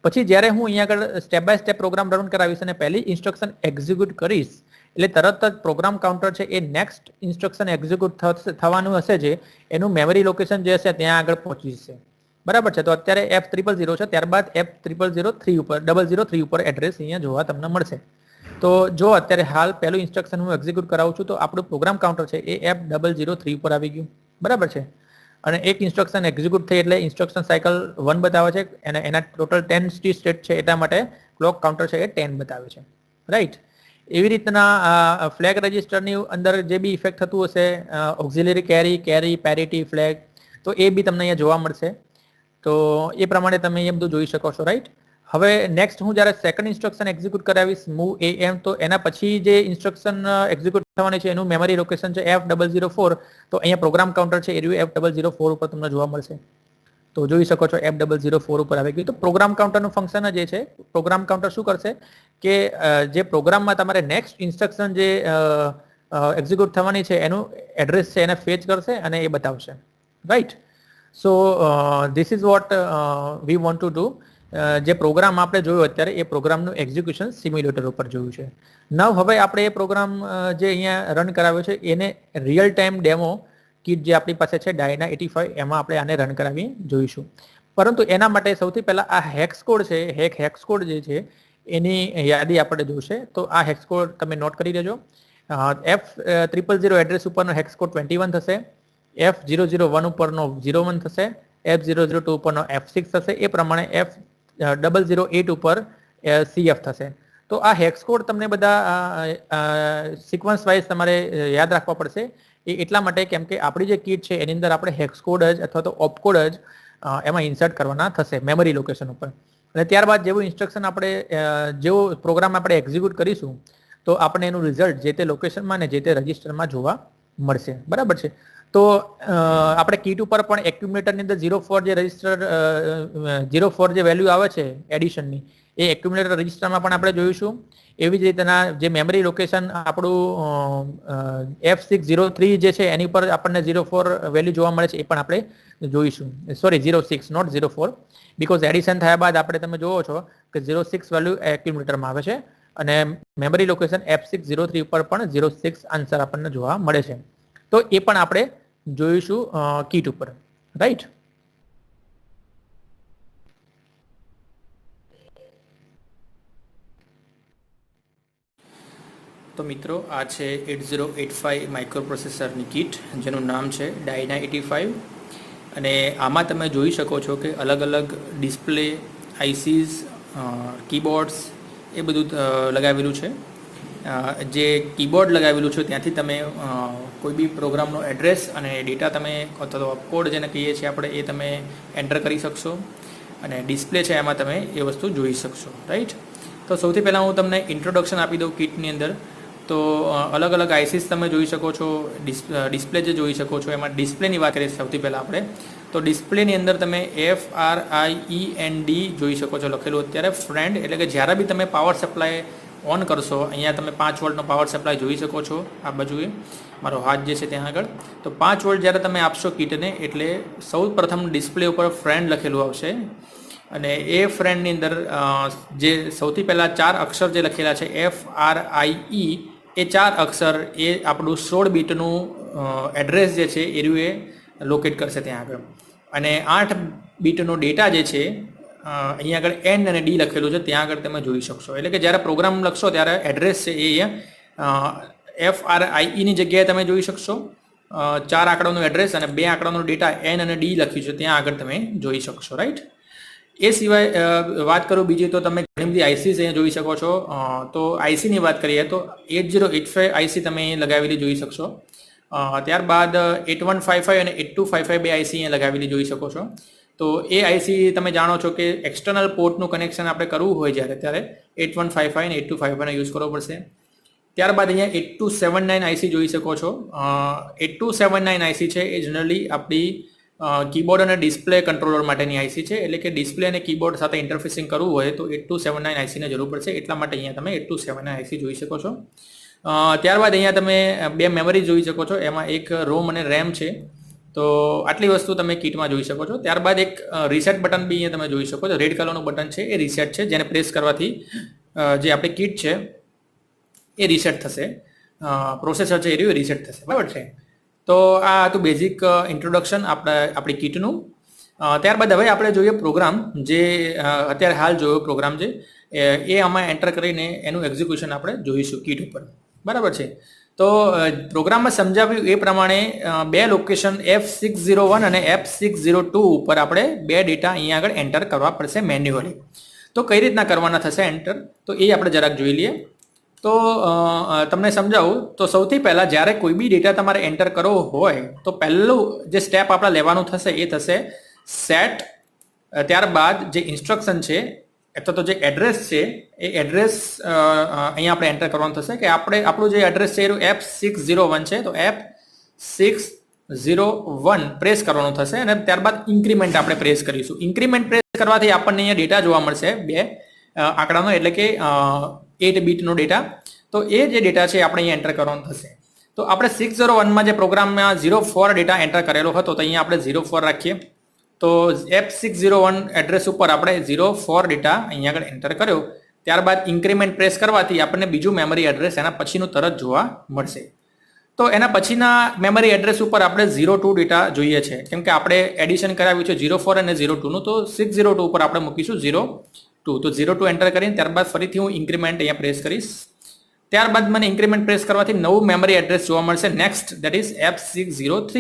A: પછી જ્યારે હું અહીંયા આગળ step by step program run કરાવીશ અને પહેલી ઇન્સ્ટ્રક્શન એક્ઝિક્યુટ કરીશ એટલે તરત જ પ્રોગ્રામ કાઉન્ટર છે એ નેક્સ્ટ ઇન્સ્ટ્રક્શન એક્ઝિક્યુટ થવાનું હશે જે એનું મેમરી લોકેશન જે હશે ત્યાં આગળ પહોંચી જશે, બરાબર છે? તો અત્યારે F000 છે, ત્યારબાદ F003 ઉપર એડ્રેસ અહીંયા જોવા તમને મળશે. તો જો અત્યારે હાલ પહેલું ઇન્સ્ટ્રક્શન હું એક્ઝિક્યુટ કરાવું છું તો આપણું પ્રોગ્રામ કાઉન્ટર છે એ F003 ઉપર આવી ગયું, બરાબર છે? અને એક ઇન્સ્ટ્રક્શન એક્ઝિક્યુટ થઈ એટલે ઇન્સ્ટ્રક્શન સાયકલ 1 બતાવે છે અને એના ટોટલ 10 સ્ટેટ છે એટલા માટે ક્લોક કાઉન્ટર છે એ 10 બતાવે છે, રાઈટ? એવી રીતના ફ્લેગ રજિસ્ટરની અંદર જે બી ઇફેક્ટ થતું હશે ઓક્ઝિલરી કેરી પેરિટી ફ્લેગ તો એ બી તમને અહીંયા જોવા મળશે. તો એ પ્રમાણે તમે એ બધું જોઈ શકો છો, રાઈટ. હવે નેક્સ્ટ હું જ્યારે સેકન્ડ ઇન્સ્ટ્રક્શન એક્ઝિક્યુટ કરાવીશ મૂવ AM, તો એના પછી જે ઇન્સ્ટ્રક્શન એક્ઝિક્યુટ થવાની છે એનું મેમરી લોકેશન છે F004. તો અહીંયા પ્રોગ્રામ કાઉન્ટર છે એ F004 ઉપર તમને જોવા મળશે. તો જોઈ શકો છો F004 ઉપર આવી ગયું. તો પ્રોગ્રામ કાઉન્ટરનું ફંક્શન જે છે, પ્રોગ્રામ કાઉન્ટર શું કરશે કે જે પ્રોગ્રામમાં તમારે નેક્સ્ટ ઇન્સ્ટ્રક્શન જે એક્ઝિક્યુટ થવાની છે એનું એડ્રેસ છે એને ફેચ કરશે અને એ બતાવશે, right. So this is what we want to do. જે પ્રોગ્રામ આપણે જોયો અત્યારે એ પ્રોગ્રામનું એક્ઝિક્યુશન સિમ્યુલેટર ઉપર જોયું છે. નવ હવે આપણે એ પ્રોગ્રામ જે અહીંયા રન કરાવ્યો છે એને રિયલ ટાઈમ ડેમો કીટ જે આપણી પાસે છે Dyna85 એમાં આપણે આને રન કરાવી જોઈશું. પરંતુ એના માટે સૌથી પહેલા આ હેક્સ કોડ છે, હેક્સ કોડ જે છે એની યાદી આપણે જોશે. તો આ હેક્સ કોડ તમે નોટ કરી લેજો. F000 એડ્રેસ ઉપરનો હેક્સ કોડ 21 થશે, F001 ઉપરનો 01 થશે, F002 ઉપરનો F6 થશે, એ પ્રમાણે F008 ઉપર CF થશે. તો આ હેક્સ કોડ તમને બધા સિક્વન્સ વાઇઝ તમારે યાદ રાખવા પડશે. એ એટલા માટે કેમ કે આપણી જે કીટ છે એની અંદર આપણે હેક્સ કોડ જ અથવા તો ઓપકોડ જ એમાં ઇન્સર્ટ કરવાના થશે મેમરી લોકેશન ઉપર. અને ત્યારબાદ જેવું ઇન્સ્ટ્રક્શન આપણે જેવો પ્રોગ્રામ આપણે એક્ઝિક્યુટ કરીશું તો આપણે એનું રિઝલ્ટ જે તે લોકેશનમાં ને જે તે રજિસ્ટરમાં જોવા મળશે, બરાબર છે. તો આપણે કીટ ઉપર પણ એક્યુમ્યુલેટરની અંદર 04 જે રજિસ્ટર 04 જે વેલ્યુ આવે છે એડિશનની એ એક્યુમ્યુલેટર રજિસ્ટરમાં પણ આપણે જોઈશું. એવી જ રીતના જે મેમરી લોકેશન આપણું F603 જે છે એની પર આપણને 04 વેલ્યુ જોવા મળે છે એ પણ આપણે જોઈશું. સોરી 06 નોટ 04, બીકોઝ એડિશન થયા બાદ આપણે તમે જોવો છો કે 06 વેલ્યુ એક્યુમ્યુલેટરમાં આવે છે અને મેમરી લોકેશન F603 ઉપર પણ 06 આન્સર આપણને જોવા મળે છે. તો એ પણ આપણે જોઈશું કીટ ઉપર, રાઈટ. તો મિત્રો આ છે 8085 માઇક્રો પ્રોસેસરની કીટ જેનું નામ છે Dyna85 અને આમાં તમે જોઈ શકો છો કે અલગ અલગ ડિસ્પ્લે, આઈસીસ, કીબોર્ડ્સ એ બધું લગાવેલું છે. જે કીબોર્ડ લગાવેલું છે ત્યાંથી તમે કોઈ બી પ્રોગ્રામનો એડ્રેસ અને ડેટા તમે અથવા તો કોડ જેને કહીએ છીએ આપણે એ તમે એન્ટર કરી શકશો અને ડિસ્પ્લે છે એમાં તમે એ વસ્તુ જોઈ શકશો, રાઈટ. તો સૌથી પહેલાં હું તમને ઇન્ટ્રોડક્શન આપી દઉં કીટની અંદર. તો અલગ અલગ આઈસીસ તમે જોઈ શકો છો, ડિસ્પ્લે જે જોઈ શકો છો. એમાં ડિસ્પ્લેની વાત કરીએ સૌથી પહેલાં આપણે. તો ડિસ્પ્લેની અંદર તમે FRIEND જોઈ શકો છો લખેલું અત્યારે, ફ્રેન્ડ. એટલે કે જ્યારે બી તમે પાવર સપ્લાય ઓન કરશો, અહીંયા તમે 5 વોલ્ટનો પાવર સપ્લાય જોઈ શકો છો આ બાજુએ મારો હાથ જે છે ત્યાં આગળ. તો 5 વોલ્ટ જ્યારે તમે આપશો કીટને એટલે સૌ પ્રથમ ડિસ્પ્લે ઉપર ફ્રેન્ડ લખેલું આવશે અને એ ફ્રેન્ડની અંદર જે સૌથી પહેલાં 4 અક્ષર જે લખેલા છે FRIE, એ 4 અક્ષર એ આપણું 16 બીટનું એડ્રેસ જે છે એ લોકેટ કરશે ત્યાં આગળ. અને 8 બીટનો ડેટા જે છે અહીંયા આગળ N અને D લખેલું છે ત્યાં આગળ તમે જોઈ શકશો. એટલે કે જ્યારે પ્રોગ્રામ લખશો ત્યારે એડ્રેસ છે એ FRIEની જગ્યાએ તમે જોઈ શકશો. 4 આંકડાનું એડ્રેસ અને 2 આંકડાનો ડેટા N અને D લખ્યું છે ત્યાં આગળ તમે જોઈ શકશો, રાઈટ. એ સિવાય વાત કરું બીજી તો તમે ઘણી બધી આઈસીસ અહીંયા જોઈ શકો છો. તો આઈસીની વાત કરીએ તો 8085 આઈસી તમે અહીં લગાવેલી જોઈ શકશો. ત્યારબાદ 8155 અને 8255 બે આઈસી અહીંયા લગાવેલી જોઈ શકો છો. તો એ આઈસી તમે જાણો છો કે એક્સટર્નલ પોર્ટનું કનેક્શન આપણે કરવું હોય જ્યારે ત્યારે 8155 અને 8255 યુઝ કરવો પડશે. ત્યારબાદ અહીંયા 8279 આઈસી જોઈ શકો છો. 8279 આઈસી છે એ જનરલી આપણી કીબોર્ડ અને ડિસ્પ્લે કંટ્રોલર માટેની આઈસી છે. એટલે કે ડિસ્પ્લે અને કીબોર્ડ સાથે ઇન્ટરફેસિંગ કરવું હોય તો 8279 આઈસીની જરૂર પડશે. એટલા માટે અહીંયા તમે 8279 આઈસી જોઈ શકો છો. ત્યારબાદ અહીંયા તમે 2 મેમરી જોઈ શકો છો, એમાં એક રોમ અને રેમ છે. તો આટલી વસ્તુ તમે કીટમાં જોઈ શકો છો. ત્યારબાદ એક રીસેટ બટન બી અહીંયા તમે જોઈ શકો છો. રેડ કલરનું બટન છે એ રીસેટ છે, જેને પ્રેસ કરવાથી જે આપણી કીટ છે એ રીસેટ થશે, પ્રોસેસર છે એ રીસેટ થશે, બરાબર છે. તો આ હતું બેઝિક ઇન્ટ્રોડક્શન આપણી કીટનું. ત્યારબાદ હવે આપણે જોઈએ પ્રોગ્રામ જે અત્યારે હાલ જોયો પ્રોગ્રામ છે એ આમાં એન્ટર કરીને એનું એક્ઝિક્યુશન આપણે જોઈશું કીટ ઉપર, બરાબર છે. તો પ્રોગ્રામમાં સમજાવ્યું એ પ્રમાણે 2 લોકેશન F601 અને F602 ઉપર આપણે 2 ડેટા અહીંયા આગળ એન્ટર કરવા પડશે મેન્યુઅલી. તો કઈ રીતના કરવાના થશે એન્ટર તો એ આપણે જરાક જોઈ લઈએ. તો તમને સમજાવું તો સૌથી પહેલાં જ્યારે કોઈ બી ડેટા તમારે એન્ટર કરવો હોય તો પહેલું જે સ્ટેપ આપણે લેવાનું થશે એ થશે સેટ, ત્યારબાદ જે ઇન્સ્ટ્રક્શન છે અથવા તો જે એડ્રેસ છે એ એડ્રેસ અહીંયા આપણે એન્ટર કરવાનું થશે કે આપણું જે એડ્રેસ છે એ F601 છે, તો F601 પ્રેસ કરવાનું થશે અને ત્યારબાદ ઇન્ક્રીમેન્ટ આપણે પ્રેસ કરીશું. ઇન્ક્રીમેન્ટ પ્રેસ કરવાથી આપણને અહીંયા ડેટા જોવા મળશે 2 આંકડાનો, એટલે કે 8 બીટનો ડેટા. તો એ જે ડેટા છે આપણે અહીંયા એન્ટર કરવાનો થશે. તો આપણે 601માં જે પ્રોગ્રામમાં 04 ડેટા એન્ટર કરેલો હતો તો અહીંયા આપણે 04 રાખીએ. તો F601 એડ્રેસ ઉપર આપણે 04 ડેટા અહીંયા આગળ એન્ટર કર્યો. ત્યારબાદ ઇન્ક્રીમેન્ટ પ્રેસ કરવાથી આપણને બીજું મેમરી એડ્રેસ એના પછીનું તરત જોવા મળશે. તો એના પછીના મેમરી એડ્રેસ ઉપર આપણે 02 ડેટા જોઈએ છે, કેમ કે આપણે એડિશન કરાવ્યું છે 04 અને 02નું. તો 602 ઉપર આપણે મૂકીશું 02. તો 02 એન્ટર કરીને ત્યારબાદ ફરીથી હું ઇન્ક્રીમેન્ટ અહીંયા પ્રેસ કરીશ. ત્યારબાદ મને ઇન્ક્રીમેન્ટ પ્રેસ કરવાથી નવું મેમરી એડ્રેસ જોવા મળશે નેક્સ્ટ, દેટ ઇઝ F603.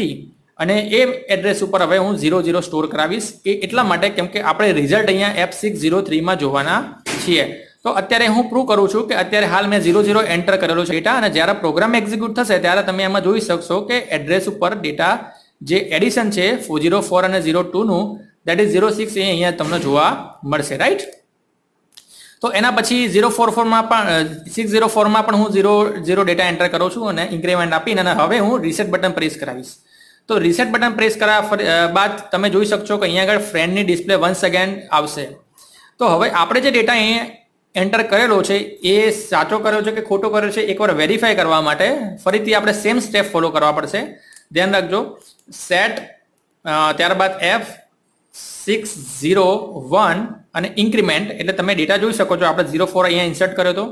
A: અને એ એડ્રેસ ઉપર હવે હું 00 સ્ટોર કરાવીશ. એ એટલા માટે કેમ કે આપણે રિઝલ્ટ અહીંયા F603માં જોવાના છીએ. તો અત્યારે હું પ્રૂવ કરું છું કે અત્યારે હાલ મેં 00 એન્ટર કરેલો છે ડેટા, અને જ્યારે પ્રોગ્રામ એક્ઝિક્યુટ થશે ત્યારે તમે એમાં જોઈ શકશો કે એડ્રેસ ઉપર ડેટા જે એડિશન છે 04 અને 02નું, દેટ ઇઝ 06, એ અહીંયા તમને જોવા મળશે, રાઈટ. તો એના પછી 044માં પણ 604માં પણ હું 00 ડેટા એન્ટર કરું છું અને ઇન્ક્રીમેન્ટ આપીને અને હવે હું રીસેટ બટન પ્રેસ કરાવીશ. તો રીસેટ બટન પ્રેસ કર્યા બાદ તમે જોઈ શકશો કે અહીંયા આગળ ફ્રેન્ડની ડિસ્પ્લે વન્સ અગેન આવશે. તો હવે આપણે જે ડેટા અહીંયા એન્ટર કરેલો છે એ સાચો કર્યો છે કે ખોટો કર્યો છે એકવાર વેરીફાઈ કરવા માટે ફરીથી આપણે સેમ સ્ટેપ ફોલો કરવા પડશે. ધ્યાન રાખજો, સેટ, ત્યારબાદ F601 અને ઇન્ક્રીમેન્ટ, એટલે તમે ડેટા જોઈ શકો છો આપણે 04 અહીંયા ઇન્સર્ટ કર્યો હતો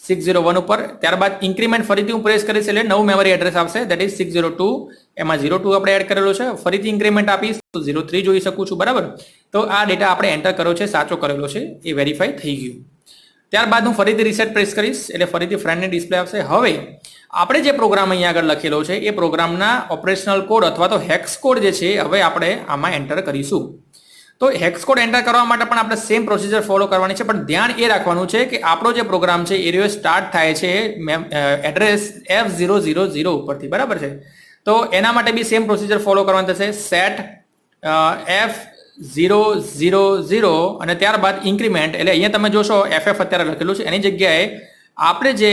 A: 601 ઉપર. ત્યારબાદ ઇન્ક્રીમેન્ટ ફરીથી હું પ્રેસ કરીશ એટલે નવું મેમરી એડ્રેસ આવશે, દેટ ઇઝ 602. એમાં 02 આપણે એડ કરેલો છે. ફરીથી ઇન્ક્રીમેન્ટ આપીશ તો 03 જોઈ શકું છું, બરાબર. તો આ ડેટા આપણે એન્ટર કર્યો છે, સાચો કરેલો છે, એ વેરીફાઈ થઈ ગયું. ત્યારબાદ હું ફરીથી રીસેટ પ્રેસ કરીશ એટલે ફરીથી ફ્રેન્ડની ડિસ્પ્લે આવશે. હવે આપણે જે પ્રોગ્રામ અહીંયા આગળ લખેલો છે એ પ્રોગ્રામના ઓપરેશનલ કોડ અથવા તો હેક્સ કોડ જે છે હવે આપણે આમાં એન્ટર કરીશું. તો હેક્સ કોડ એન્ટર કરવા માટે પણ આપણે સેમ પ્રોસિજર ફોલો કરવાની છે, પણ ધ્યાન એ રાખવાનું છે કે આપણો જે પ્રોગ્રામ છે એ સ્ટાર્ટ થાય છે એડ્રેસ F000 ઉપરથી, બરાબર છે. તો એના માટે બી સેમ પ્રોસિજર ફોલો કરવાનું થશે, સેટ F000 અને ત્યારબાદ ઇન્ક્રીમેન્ટ, એટલે અહીંયા તમે જોશો FF અત્યારે લખેલું છે, એની જગ્યાએ આપણે જે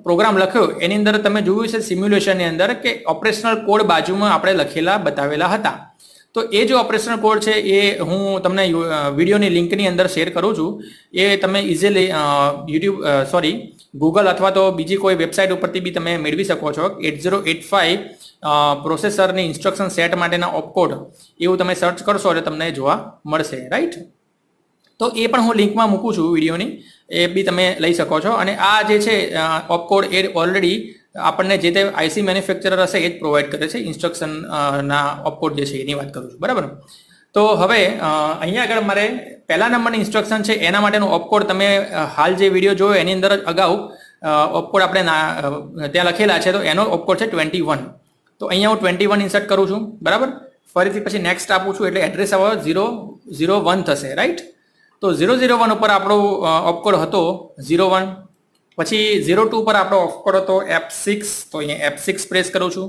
A: પ્રોગ્રામ લખ્યો એની અંદર તમે જોયું છે સિમ્યુલેશનની અંદર કે ઓપરેશનલ કોડ બાજુમાં આપણે લખેલા બતાવેલા હતા. તો એ જે ઓપરેશનલ કોડ છે એ હું તમને વિડીયોની લિંકની અંદર શેર કરું છું. એ તમે ઇઝીલી ગૂગલ અથવા તો બીજી કોઈ વેબસાઇટ ઉપરથી બી તમે મેળવી શકો છો. 8085 પ્રોસેસરની ઇન્સ્ટ્રક્શન સેટ માટેના ઓપકોડ એવું તમે સર્ચ કરશો એટલે તમને જોવા મળશે, રાઈટ. તો એ પણ હું લિંકમાં મૂકું છું વિડીયોની, એ બી તમે લઈ શકો છો. અને આ જે છે ઓપકોડ એ ઓલરેડી આપણને જે તે આઈસી મેન્યુફેક્ચરર હશે એ જ પ્રોવાઈડ કરે છે. ઇન્સ્ટ્રક્શનના ઓપકોડ જે છે એની વાત કરું છું, બરાબર. તો હવે અહીંયા આગળ મારે પહેલા નંબરની ઇન્સ્ટ્રક્શન છે એના માટેનો ઓપકોડ તમે હાલ જે વિડીયો જોયો એની અંદર અગાઉ ઓપકોડ આપણે ત્યાં લખેલા છે, તો એનો ઓપકોડ છે 21. તો અહીંયા હું 21 ઇન્સર્ટ કરું છું, બરાબર. ફરીથી પછી નેક્સ્ટ આપું છું એટલે એડ્રેસ હવે 001 થશે, રાઈટ. તો 001 ઉપર આપણો ઓપકોડ હતો 01. પછી 02 ઉપર આપણો ઓપકોડ હતો F6, તો અહીંયા F6 પ્રેસ કરું છું.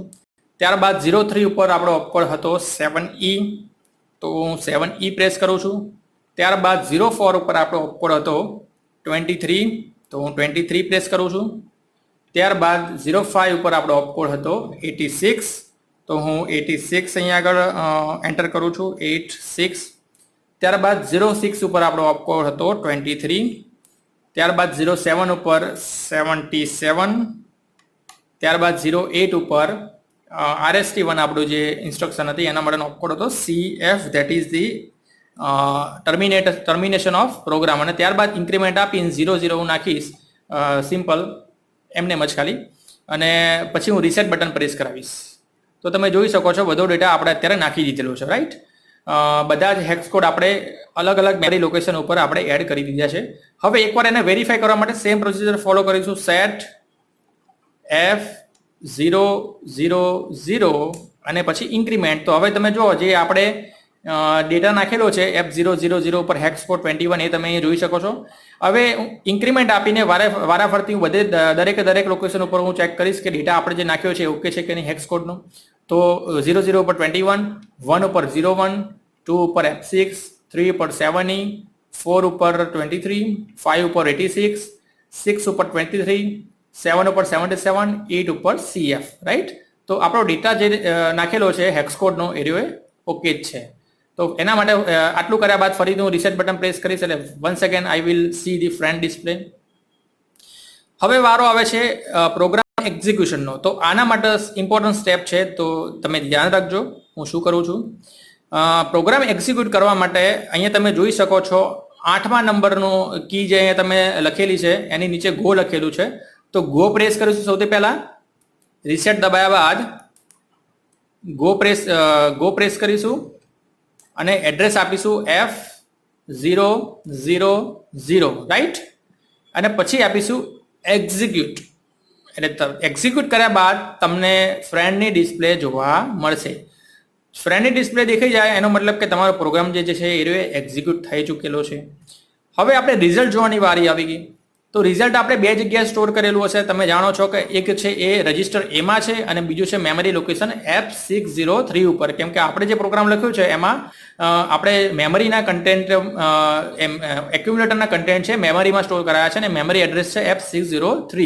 A: ત્યારબાદ 03 ઉપર આપણો ઓપકોડ હતો 7E, તો હું 7E પ્રેસ કરું છું. ત્યારબાદ 04 ઉપર આપણો ઓપકોડ હતો 23, તો હું 23 પ્રેસ કરું છું. ત્યારબાદ 05 ઉપર આપણો ઓપકોડ હતો 86, તો હું 86 અહીંયા આગળ એન્ટર કરું છું, 86. ત્યારબાદ 06 ઉપર આપણો ઓપકોડ હતો 23. ત્યારબાદ 07 ઉપર 77. ત્યારબાદ 08 ઉપર RST1 આપણું જે ઇન્સ્ટ્રક્શન હતી એના માટેનો ઓપકોડ હતો CF, that is the termination of program. અને ત્યારબાદ ઇન્ક્રીમેન્ટ આપીને 00 નાખીશ, સિમ્પલ એમને જ ખાલી, અને પછી હું રીસેટ બટન પ્રેસ કરાવીશ. તો તમે જોઈ શકો છો બધો ડેટા આપણે અત્યારે નાખી દીધેલો છે, રાઈટ. બધા જ હેક્સ કોડ આપણે અલગ અલગ મેમરી લોકેશન ઉપર આપણે એડ કરી દીધા છે. હવે એકવાર એને વેરીફાઈ કરવા માટે સેમ પ્રોસિજર ફોલો કરીશું, સેટ F000 અને પછી ઇન્ક્રીમેન્ટ. તો હવે તમે જુઓ જે આપણે ડેટા નાખેલો છે F000 ઉપર હેક્સ કોડ 21 એ તમે અહીંયા જોઈ શકો છો. હવે ઇન્ક્રીમેન્ટ આપીને વારાફરતી હું દરેક લોકેશન ઉપર હું ચેક કરીશ કે ડેટા આપણે જે નાખ્યો છે ઓકે છે કે નહીં હેક્સ કોડનો. તો 00 ઉપર 21, 1 ઉપર 01, 2 ઉપર F6, 3 ઉપર 7E, 4 ઉપર 23, 5 ઉપર 86, 6 ઉપર 23, 7 ઉપર 77, 8 ઉપર CF, રાઈટ. તો આપણો ડેટા જે નાખેલો છે હેક્સ કોડનો એરિયો ઓકે જ છે. તો એના માટે આટલું કર્યા બાદ ફરીથી હું રીસેટ બટન પ્રેસ કરીશ એટલે once again I will see the friend display. હવે વારો આવે છે પ્રોગ્રામ એક્ઝિક્યુશનનો. તો આના માટે ઇમ્પોર્ટન્ટ સ્ટેપ છે, તો તમે ધ્યાન રાખજો હું શું કરું છું. પ્રોગ્રામ એક્ઝિક્યુટ કરવા માટે અહીંયા તમે જોઈ શકો છો 8મા નંબરનો કી જે અહીંયા તમે લખેલી છે એની નીચે ગો લખેલું છે. તો ગો પ્રેસ કરીશું સૌથી પહેલા. રીસેટ દબાયા બાદ ગો પ્રેસ કરીશું અને એડ્રેસ આપીશું F000, રાઈટ. અને પછી આપીશું એક્ઝિક્યુટ. એટલે એક્ઝિક્યુટ કર્યા બાદ તમને ફ્રેન્ડની ડિસ્પ્લે જોવા મળશે. ફ્રેન્ડની ડિસ્પ્લે દેખાઈ જાય એનો મતલબ કે તમારો પ્રોગ્રામ જે છે એ એક્ઝિક્યુટ થઈ ચૂકેલો છે. હવે આપણે રિઝલ્ટ જોવાની વારી આવી ગઈ. તો રિઝલ્ટ આપણે બે જગ્યાએ સ્ટોર કરેલું હશે. તમે જાણો છો કે એક છે એ રજિસ્ટર એમાં છે અને બીજું છે મેમરી લોકેશન F603 ઉપર. કેમ કે આપણે જે પ્રોગ્રામ લખ્યું છે એમાં આપણે મેમરીના કન્ટેન્ટ એક્યુમ્યુલેટરના કન્ટેન્ટ છે મેમરીમાં સ્ટોર કરાયા છે અને મેમરી એડ્રેસ છે F603.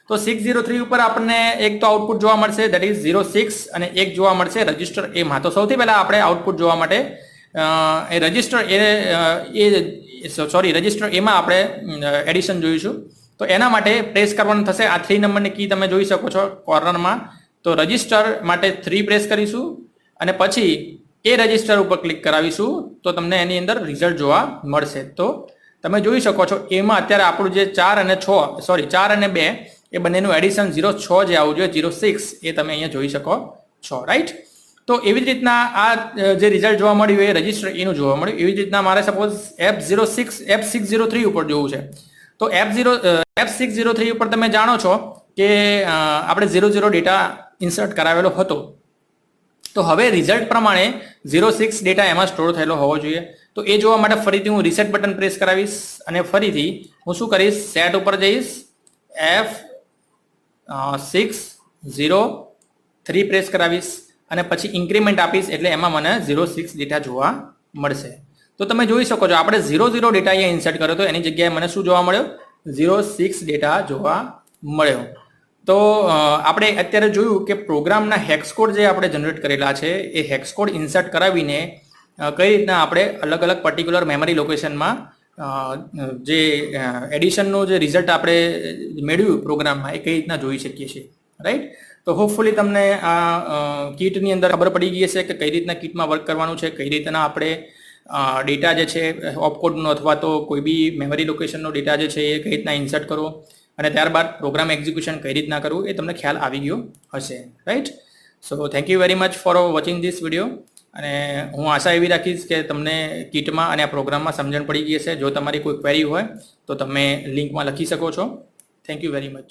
A: તો 603 ઉપર આપણને એક તો આઉટપુટ જોવા મળશે દેટ ઇઝ 06 અને એક જોવા મળશે રજિસ્ટર એમાં. તો સૌથી પહેલા આપણે આઉટપુટ જોવા માટે રજિસ્ટર એમાં આપણે એડિશન જોઈશું. તો એના માટે પ્રેસ કરવાનું થશે. આ 3 નંબરની કી તમે જોઈ શકો છો કોર્નરમાં. તો રજિસ્ટર માટે 3 પ્રેસ કરીશું અને પછી એ રજિસ્ટર ઉપર ક્લિક કરાવીશું તો તમને એની અંદર રિઝલ્ટ જોવા મળશે. તો તમે જોઈ શકો છો એમાં અત્યારે આપણું જે 4 અને 2 એ બંનેનું એડિશન 06 જે આવું જોઈએ 06 એ તમે અહીંયા જોઈ શકો છો, રાઈટ. તો એવી જ રીતના આ જે રિઝલ્ટ જોવા મળ્યું એ રજિસ્ટર એનું જોવા મળ્યું. એવી જ રીતના મારે સપોઝ F603 ઉપર જોવું છે. તો F603 ઉપર તમે જાણો છો કે આપણે 00 ડેટા ઇન્સર્ટ કરાવેલો હતો. તો હવે રિઝલ્ટ પ્રમાણે 06 ડેટા એમાં સ્ટોર થયેલો હોવો જોઈએ. તો એ જોવા માટે ફરીથી હું રીસેટ બટન પ્રેસ કરાવીશ અને ફરીથી હું શું કરીશ સેટ ઉપર જઈશ F603 પ્રેસ કરાવીશ અને પછી ઇન્ક્રીમેન્ટ આપીશ એટલે એમાં મને 06 ડેટા જોવા મળશે. તો તમે જોઈ શકો છો આપણે 00 ડેટા અહીંયા ઇન્સર્ટ કર્યો તો એની જગ્યાએ મને શું જોવા મળ્યો 06 ડેટા જોવા મળ્યો. તો આપણે અત્યારે જોયું કે પ્રોગ્રામના હેક્સ કોડ જે આપણે જનરેટ કરેલા છે એ હેક્સ કોડ ઇન્સર્ટ કરાવીને કઈ રીતના આપણે અલગ અલગ પર્ટિક્યુલર મેમરી લોકેશનમાં જે એડિશનનું જે રિઝલ્ટ આપણે મેળવ્યું પ્રોગ્રામમાં એ કઈ રીતના જોઈ શકીએ છીએ, રાઈટ. તો હોપફુલી તમને આ કીટની અંદર ખબર પડી ગઈ હશે કે કઈ રીતના કીટમાં વર્ક કરવાનું છે, કઈ રીતના આપણે ડેટા જે છે ઓપકોડનો અથવા તો કોઈ બી મેમરી લોકેશનનો ડેટા જે છે એ કઈ રીતના ઇન્સર્ટ કરવો અને ત્યારબાદ પ્રોગ્રામ એક્ઝિક્યુશન કઈ રીતના કરવું એ તમને ખ્યાલ આવી ગયો હશે, right. So thank you very much for watching this video. અને હું આશા એવી રાખીશ કે તમને કીટમાં અને આ પ્રોગ્રામમાં સમજણ પડી ગઈ હશે. જો તમારી કોઈ ક્વેરી હોય તો તમે લિંકમાં લખી શકો છો. Thank you very much.